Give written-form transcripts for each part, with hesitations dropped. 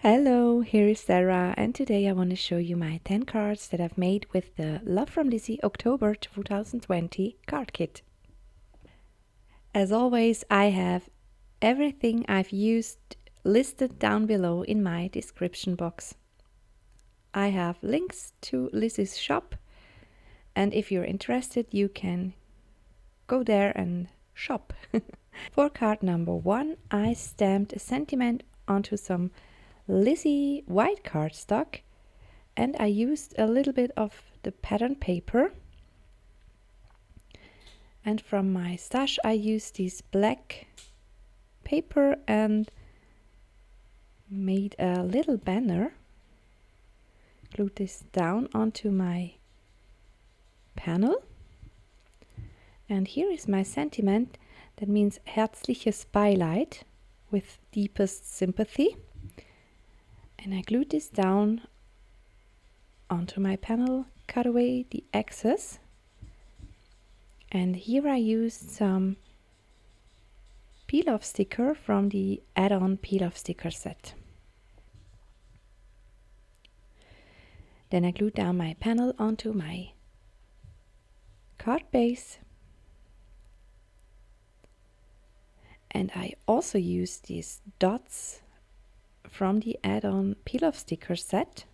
Hello, here is Sarah, and today I want to show you my 10 cards that I've made with the Love from Lizi October 2020 card kit. As always, I have everything I've used listed down below in my description box. I have links to Lizi's shop, and if you're interested, you can go there and shop. For card number 1, I stamped a sentiment onto some Lizi white cardstock, and I used a little bit of the pattern paper, and from my stash I used this black paper and made a little banner. Glued this down onto my panel, and here is my sentiment. That means herzliches Beileid, with deepest sympathy. And I glued this down onto my panel, cut away the excess, and here I used some peel-off sticker from the add-on peel-off sticker set. Then I glued down my panel onto my card base, and I also used these dots from the add-on peel-off sticker set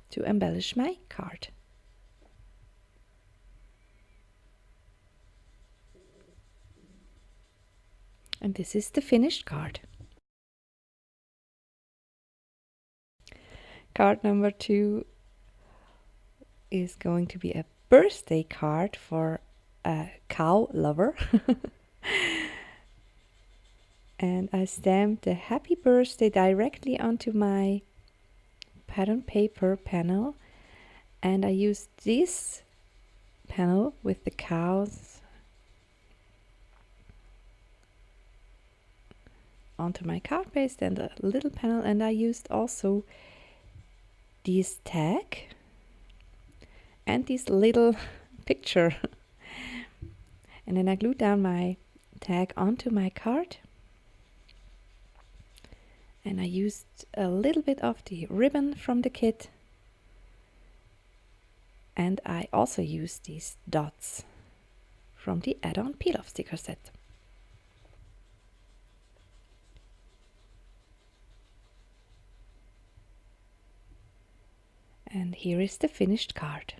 to embellish my card. And this is the finished card. Card number 2 is going to be a birthday card for a cow lover. And I stamped a happy birthday directly onto my pattern paper panel, and I used this panel with the cows onto my card base, and a little panel, and I used also this tag and this little picture. And then I glued down my tag onto my card, and I used a little bit of the ribbon from the kit, and I also used these dots from the add-on peel-off sticker set. And here is the finished card.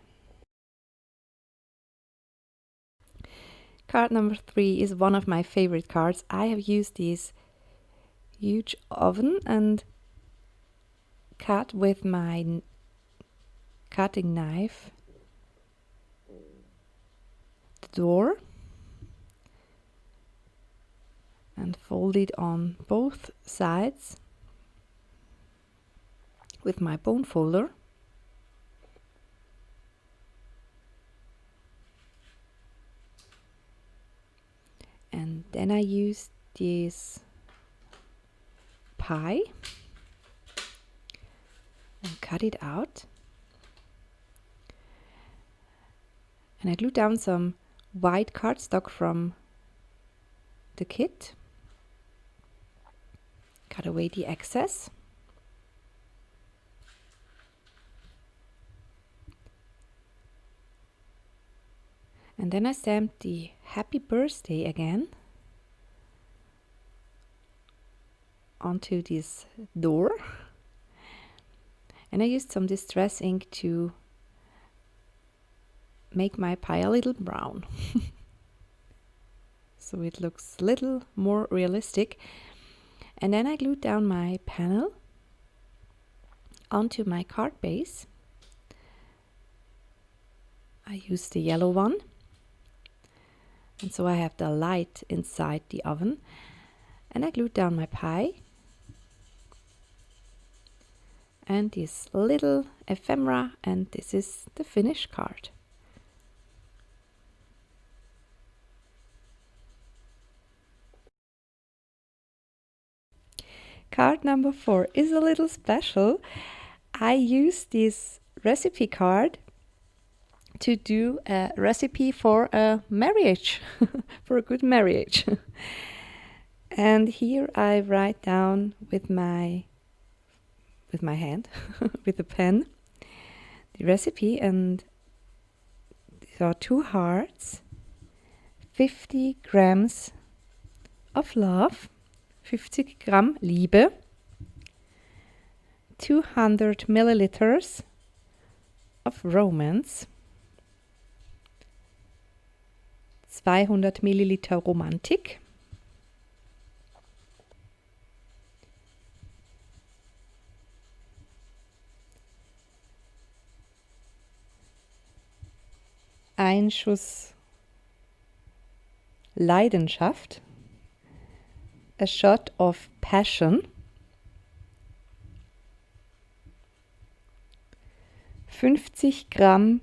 Card number 3 is one of my favorite cards. I have used this huge oven and cut with my cutting knife the door and fold it on both sides with my bone folder. And then I used this pie and cut it out, and I glued down some white cardstock from the kit, cut away the excess, and then I stamped the happy birthday again onto this door, and I used some distress ink to make my pie a little brown so it looks a little more realistic. And then I glued down my panel onto my card base. I used the yellow one, and so I have the light inside the oven, and I glued down my pie and this little ephemera, and this is the finished card. Card number 4 is a little special. I used this recipe card to do a recipe for a marriage, for a good marriage. And here I write down with my hand, with a pen, the recipe, and these are 2 hearts, 50 grams of love, 50 Gramm Liebe, 200 milliliters of romance, 200 Milliliter Romantik, ein Schuss Leidenschaft, a shot of passion, 50 Gramm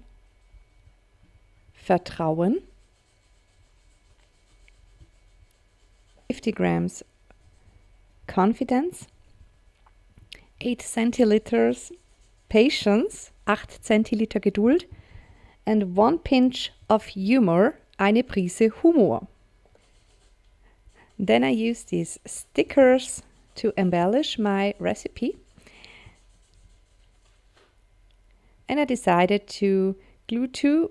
Vertrauen, 50 grams confidence, 8 centiliters patience, 8 Zentiliter Geduld, and 1 pinch of humor, eine Prise Humor. Then I use these stickers to embellish my recipe. And I decided to glue 2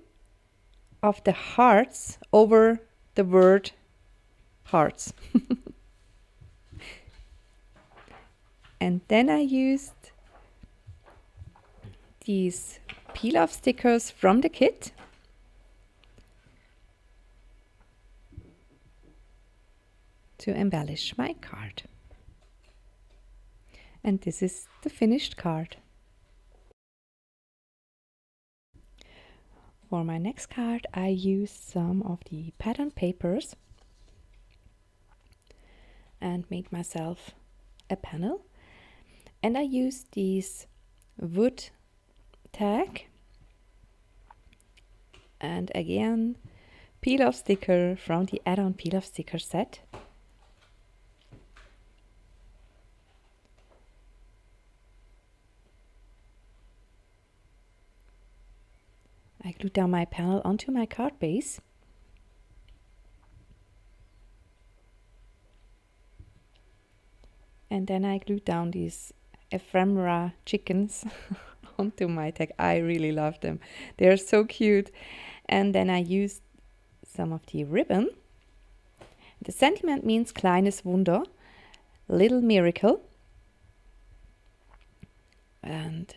of the hearts over the word hearts. And then I used these peel-off stickers from the kit. To embellish my card. And this is the finished card. For my next card, I used some of the pattern papers and made myself a panel. And I used these wood tag and again peel-off sticker from the add-on peel-off sticker set. I glued down my panel onto my card base. And then I glued down these ephemera chickens onto my tag. I really love them. They're so cute. And then I used some of the ribbon. The sentiment means kleines Wunder, little miracle. And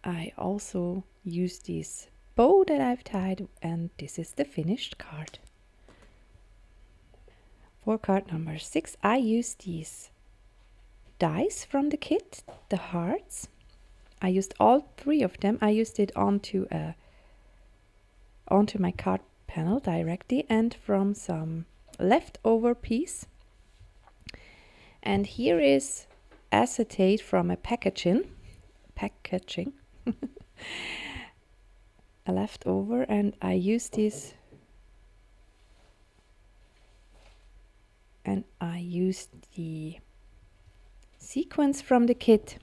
I also used this bow that I've tied, and this is the finished card. For card number 6, I used these dice from the kit, the hearts. I used all 3 of them. I used it onto my card panel directly and from some leftover piece. And here is acetate from a packaging. A leftover, and I used this, and I used the sequins from the kit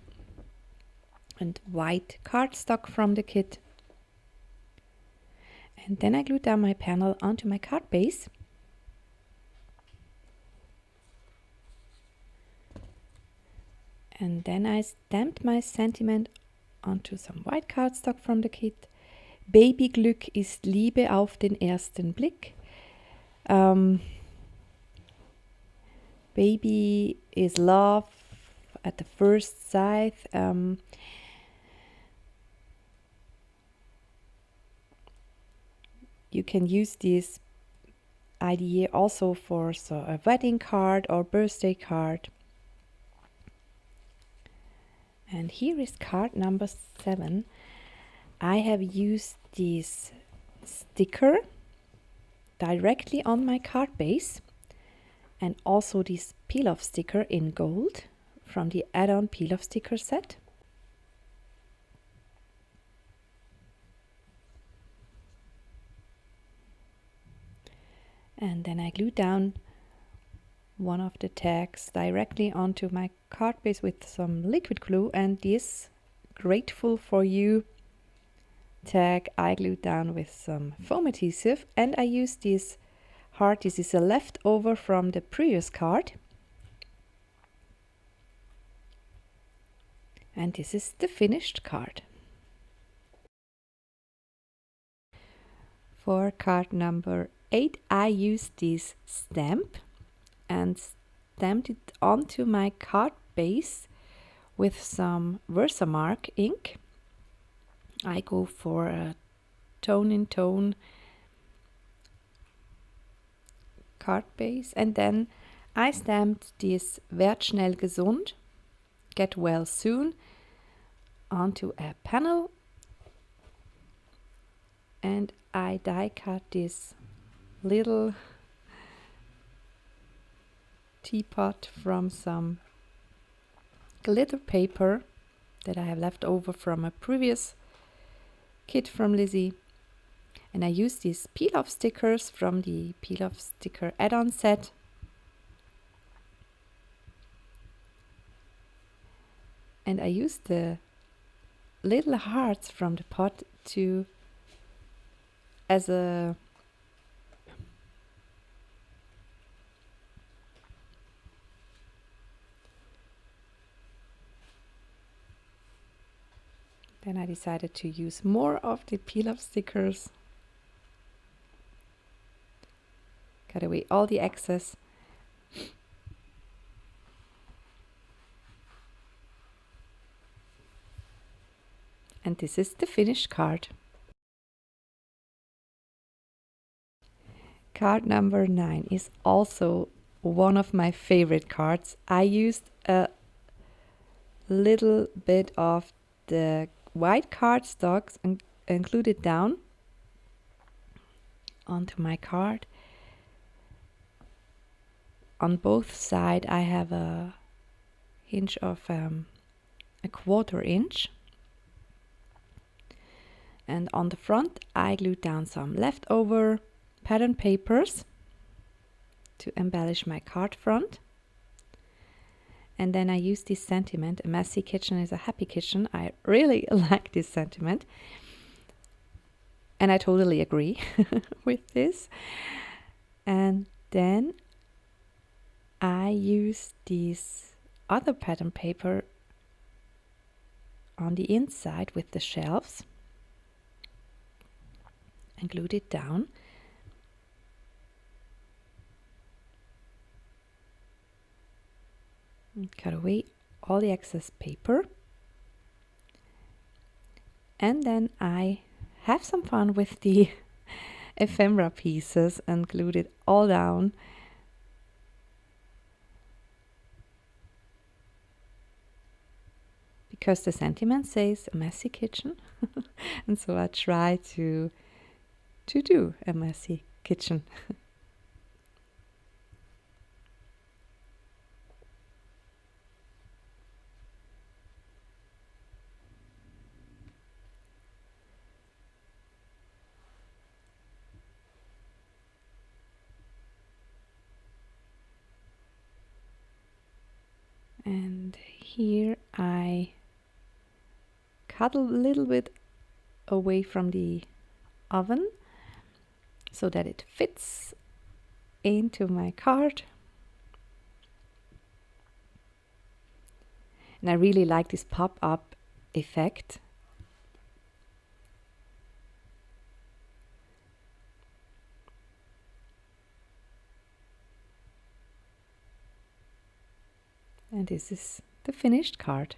and white cardstock from the kit. And then I glued down my panel onto my card base. And then I stamped my sentiment onto some white cardstock from the kit. Babyglück ist Liebe auf den ersten Blick. Baby is love at the first sight. You can use this idea also for a wedding card or birthday card. And here is card number 7. I have used this sticker directly on my card base and also this peel-off sticker in gold from the add-on peel-off sticker set. And then I glued down one of the tags directly onto my card base with some liquid glue, and this Grateful for You tag I glued down with some foam adhesive, and I used this heart. This is a leftover from the previous card, And this is the finished card. For card number 8, I used this stamp and stamped it onto my card base with some Versamark ink. I go for a tone-in-tone card base, and then I stamped this Werd schnell gesund, get well soon, onto a panel, and I die cut this little teapot from some glitter paper that I have left over from a previous kit from Lizi. And I use these peel-off stickers from the peel-off sticker add-on set. And I use the little hearts from the pot as a then I decided to use more of the peel-off stickers. Cut away all the excess. And this is the finished card. Card number 9 is also one of my favorite cards. I used a little bit of the white cardstocks and glued it down onto my card. On both sides I have a hinge of a 1/4 inch. And on the front I glued down some leftover pattern papers to embellish my card front. And then I use this sentiment, a messy kitchen is a happy kitchen. I really like this sentiment. And I totally agree with this. And then I use this other pattern paper on the inside with the shelves and glued it down. And cut away all the excess paper. And then I have some fun with the ephemera pieces and glued it all down. Because the sentiment says a messy kitchen. And so I try to do a messy kitchen. And here I cut a little bit away from the oven so that it fits into my card. And I really like this pop-up effect. And this is the finished card.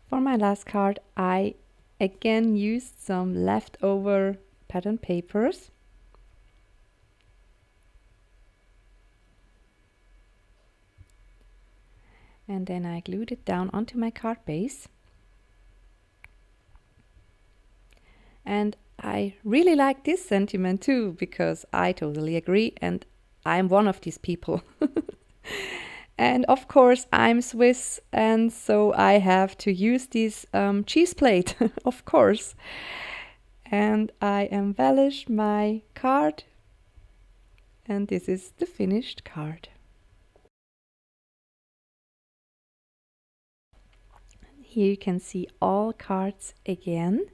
For my last card, I again used some leftover pattern papers. And then I glued it down onto my card base. And I really like this sentiment too, because I totally agree and I'm one of these people. And of course I'm Swiss, and so I have to use this cheese plate, of course. And I embellish my card, and this is the finished card. Here you can see all cards again.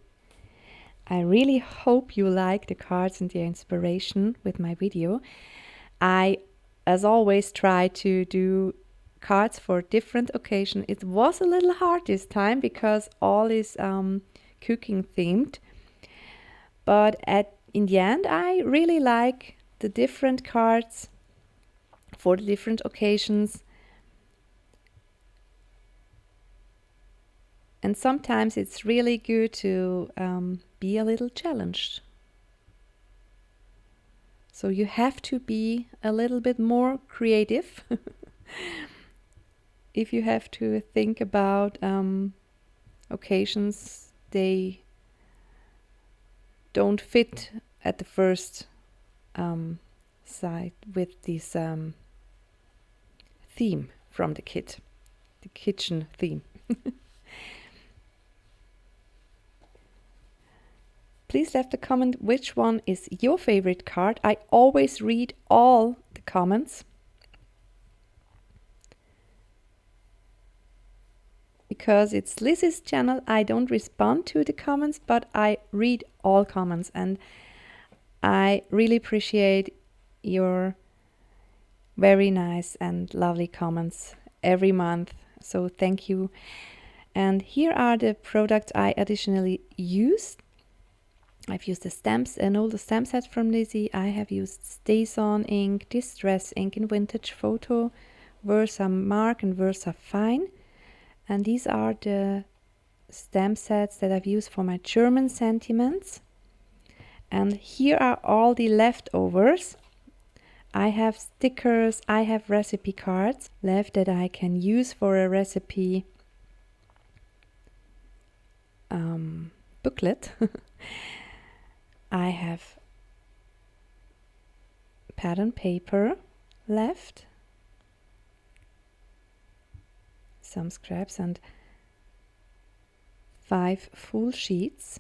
I really hope you like the cards and the inspiration with my video. I, as always, try to do cards for different occasions. It was a little hard this time because all is cooking themed. But in the end, I really like the different cards for the different occasions. And sometimes it's really good to be a little challenged. So you have to be a little bit more creative if you have to think about occasions they don't fit at the first sight with this theme from the kit, the kitchen theme. Please leave a comment which one is your favorite card. I always read all the comments because it's Lizi's channel. I don't respond to the comments, but I read all comments, and I really appreciate your very nice and lovely comments every month. So thank you. And here are the products I additionally used. I've used the stamps and all the stamp sets from Lizi. I have used StazOn ink, Distress ink in Vintage Photo, Versa Mark and Versa Fine. And these are the stamp sets that I've used for my German sentiments. And here are all the leftovers. I have stickers, I have recipe cards left that I can use for a recipe booklet. I have pattern paper left, some scraps and 5 full sheets.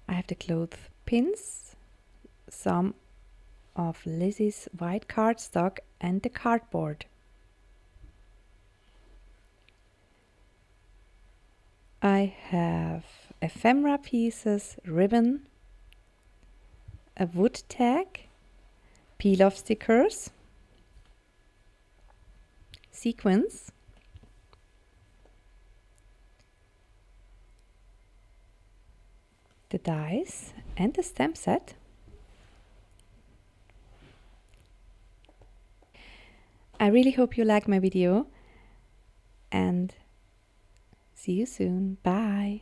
I have the cloth pins, some of Lizi's white cardstock and the cardboard. I have ephemera pieces, ribbon, a wood tag, peel-off stickers, sequins, the dies and the stamp set. I really hope you liked my video and see you soon. Bye.